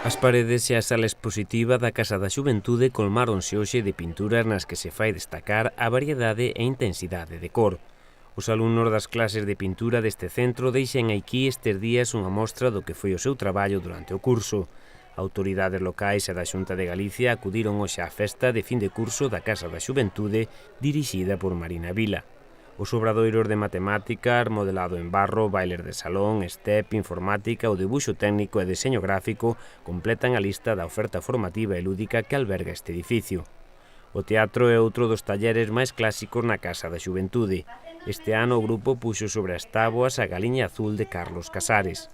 As paredes e a sala expositiva da Casa da Xuventude colmáronse hoxe de pinturas nas que se fai destacar a variedade e intensidade de cor. Os alumnos das clases de pintura deste centro deixan aquí estes días unha mostra do que foi o seu traballo durante o curso. Autoridades locais e da Xunta de Galicia acudiron hoxe á festa de fin de curso da Casa da Xuventude dirixida por Marina Vila. Os obradoiros de matemáticas, modelado en barro, bailes de salón, step, informática, o debuxo técnico e deseño gráfico completan a lista da oferta formativa e lúdica que alberga este edificio. O teatro é outro dos talleres máis clásicos na Casa da Xuventude. Este ano o grupo puxo sobre as táboas a Galiña Azul de Carlos Casares.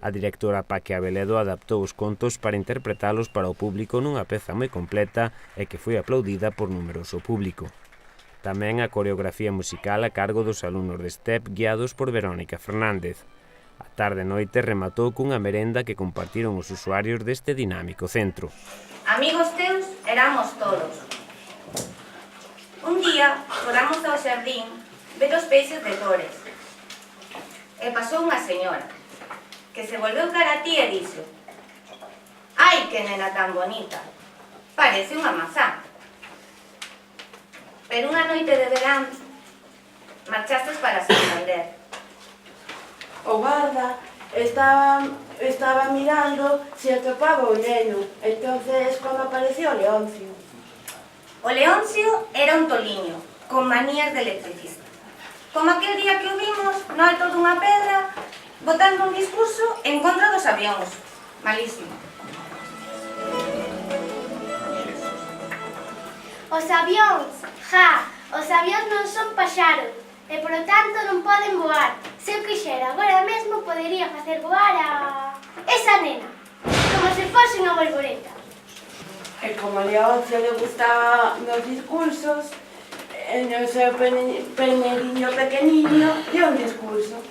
A directora Paque Abeledo adaptou os contos para interpretalos para o público nunha peza moi completa e que foi aplaudida por numeroso público. Tamén a coreografía musical a cargo dos alumnos de STEP guiados por Verónica Fernández. A tarde e noite rematou cunha merenda que compartiron os usuarios deste dinámico centro. Amigos teus éramos todos. Un día fóramos ao xardín ver os peixes de Tores. E pasou unha señora que se volveu cara a ti e dixo: «Ai, que nena tan bonita, parece unha mazá». Pero unha noite de verán marchastes para Santander. O guarda estaba mirando se atopaba o neno. Entonces, como apareció o Leoncio? O Leoncio era un toliño, con manías de electricista. Como aquel día que o vimos no alto dunha pedra, botando un discurso en contra dos avións. Malísimo. Os avións, os avións non son paxaros e, polo tanto, non poden voar. Se eu quixera agora mesmo, podería facer voar a esa nena, como se fose unha bolboreta. E como a Leoncio le gustaba nos discursos, no seu peneriño pequeniño, dio un discurso.